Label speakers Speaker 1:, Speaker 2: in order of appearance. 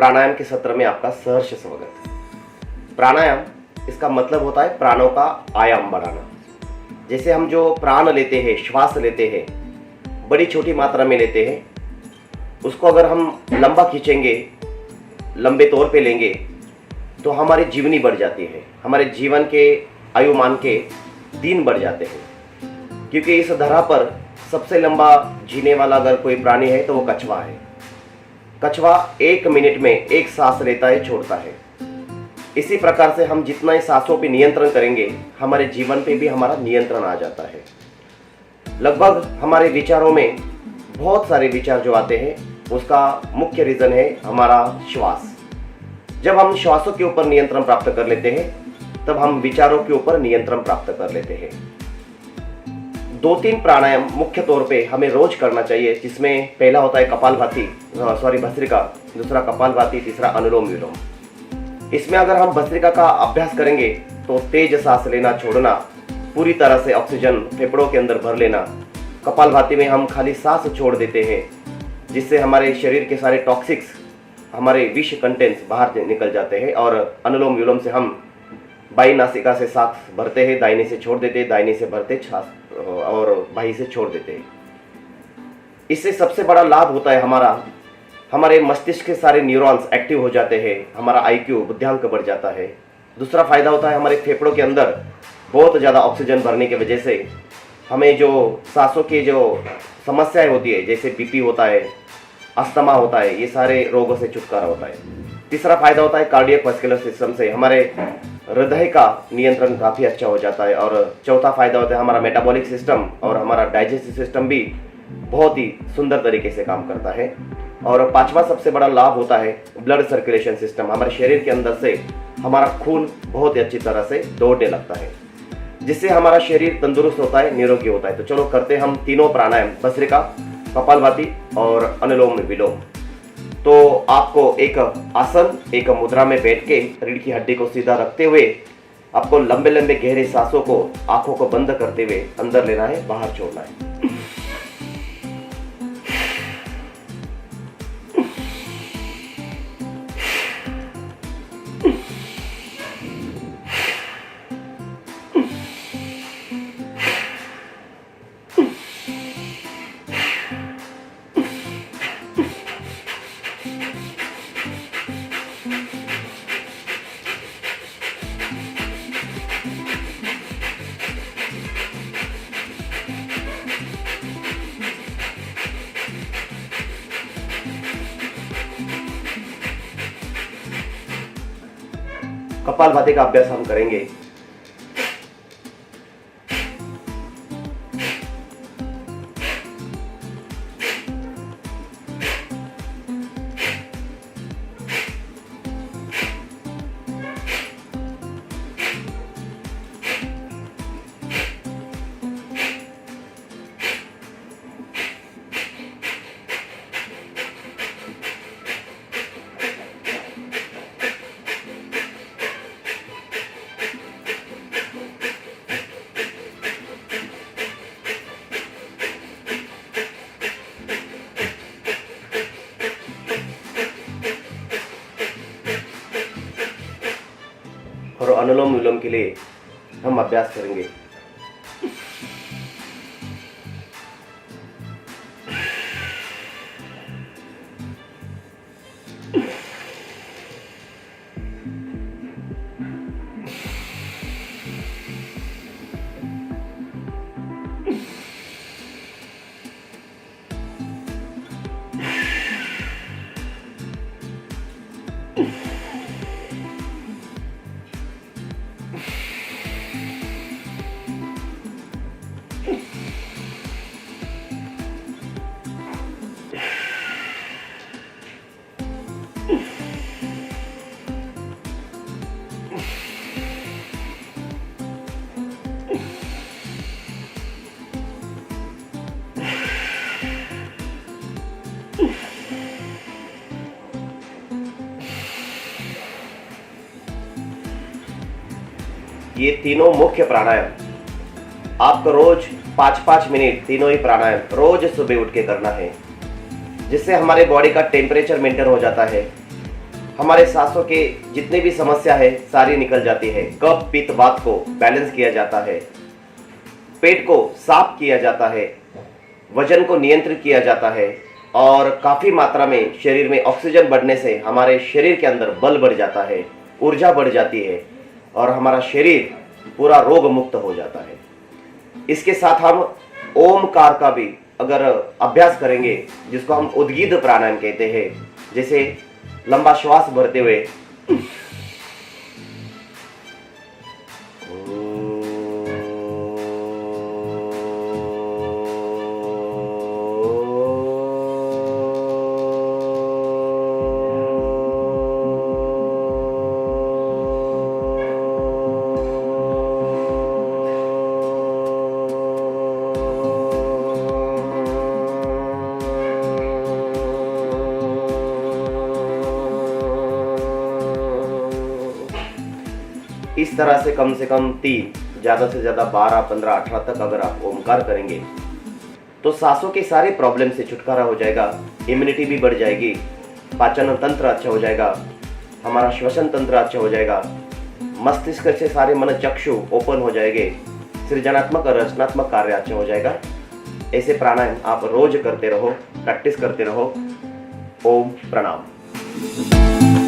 Speaker 1: प्राणायाम के सत्र में आपका सहर्ष स्वागत। प्राणायाम, इसका मतलब होता है प्राणों का आयाम बढ़ाना। जैसे हम जो प्राण लेते हैं, श्वास लेते हैं, बड़ी छोटी मात्रा में लेते हैं, उसको अगर हम लंबा खींचेंगे, लंबे तौर पे लेंगे तो हमारी जीवनी बढ़ जाती है, हमारे जीवन के आयुमान के दिन बढ़ जाते हैं। क्योंकि इस धरा पर सबसे लंबा जीने वाला अगर कोई प्राणी है तो वो कछुआ है। कछुआ 1 मिनट में 1 सांस लेता है, छोड़ता है। इसी प्रकार से हम जितना ही सांसों पे नियंत्रण करेंगे, हमारे जीवन पे भी हमारा नियंत्रण आ जाता है। लगभग हमारे विचारों में बहुत सारे विचार जो आते हैं, उसका मुख्य रीज़न है हमारा श्वास। जब हम श्वासों के ऊपर नियंत्रण प्राप्त कर लेते हैं, तब हम विचारों के ऊपर नियंत्रण प्राप्त कर लेते हैं। 2-3 प्राणायाम मुख्य तौर पे हमें रोज करना चाहिए, जिसमें पहला होता है भस्त्रिका, दूसरा कपालभाति, तीसरा अनुलोम विलोम। इसमें अगर हम भस्त्रिका का अभ्यास करेंगे तो तेज सांस लेना, छोड़ना, पूरी तरह से ऑक्सीजन फेफड़ों के अंदर भर लेना। कपालभाति में हम खाली सांस छोड़ देते हैं, जिससे हमारे शरीर के सारे टॉक्सिक्स, हमारे विष कंटेंट्स बाहर निकल जाते हैं। और अनुलोम विलोम से हम बाई नासिका से सांस भरते हैं, दाहिने से छोड़ देते हैं, दाहिने से भरते सांस और बाई से छोड़ देते हैं। इससे सबसे बड़ा लाभ होता है हमारे मस्तिष्क के सारे न्यूरॉन्स एक्टिव हो जाते हैं, हमारा आईक्यू, बुद्धिआंक बढ़ जाता है। दूसरा फायदा होता है हमारे फेफड़ों के अंदर बहुत ज़्यादा ऑक्सीजन भरने की वजह से हमें जो सांसों की जो समस्याएं होती है, जैसे बीपी होता है, अस्थमा होता है, ये सारे रोगों से छुटकारा होता है। तीसरा फायदा होता है कार्डियक वास्कुलर सिस्टम से, हमारे हृदय का नियंत्रण काफ़ी अच्छा हो जाता है। और चौथा फायदा होता है हमारा मेटाबॉलिक सिस्टम और हमारा डाइजेस्टिव सिस्टम भी बहुत ही सुंदर तरीके से काम करता है। और पांचवा सबसे बड़ा लाभ होता है ब्लड सर्कुलेशन सिस्टम। हमारे शरीर के अंदर से हमारा खून बहुत ही अच्छी तरह से दौड़ने लगता है, जिससे हमारा शरीर तंदुरुस्त होता है, निरोगी होता है। तो चलो करते हम तीनों प्राणायाम, भस्त्रिका, कपालभाति और अनुलोम विलोम। तो आपको एक आसन, एक मुद्रा में बैठ के रीढ़ की हड्डी को सीधा रखते हुए आपको लंबे लंबे गहरे सांसों को आंखों को बंद करते हुए अंदर लेना है, बाहर छोड़ना है। कपालभाति का अभ्यास हम करेंगे। और अनुलोम विलोम के लिए हम अभ्यास करेंगे। ये तीनों मुख्य प्राणायाम आपको रोज 5-5 मिनट तीनों ही प्राणायाम रोज सुबह उठ के करना है, जिससे हमारे बॉडी का टेम्परेचर मेंटेन हो जाता है, हमारे सांसों के जितने भी समस्या है सारी निकल जाती है। कफ पित्त वात को बैलेंस किया जाता है, पेट को साफ किया जाता है, वजन को नियंत्रित किया जाता है और काफ़ी मात्रा में शरीर में ऑक्सीजन बढ़ने से हमारे शरीर के अंदर बल बढ़ जाता है, ऊर्जा बढ़ जाती है और हमारा शरीर पूरा रोग मुक्त हो जाता है। इसके साथ हम ओमकार का भी अगर अभ्यास करेंगे, जिसको हम उद्गीत प्राणायाम कहते हैं, जैसे लंबा श्वास भरते हुए इस तरह से कम 3, ज़्यादा से ज़्यादा 12, 15, 18 तक अगर आप ओमकार करेंगे तो सांसों के सारे प्रॉब्लम से छुटकारा हो जाएगा, इम्यूनिटी भी बढ़ जाएगी, पाचन तंत्र अच्छा हो जाएगा, हमारा श्वसन तंत्र अच्छा हो जाएगा, मस्तिष्क से सारे मन चक्षु ओपन हो जाएंगे, सृजनात्मक और रचनात्मक कार्य अच्छा हो जाएगा। ऐसे प्राणायाम आप रोज करते रहो, प्रैक्टिस करते रहो। ओम प्रणाम।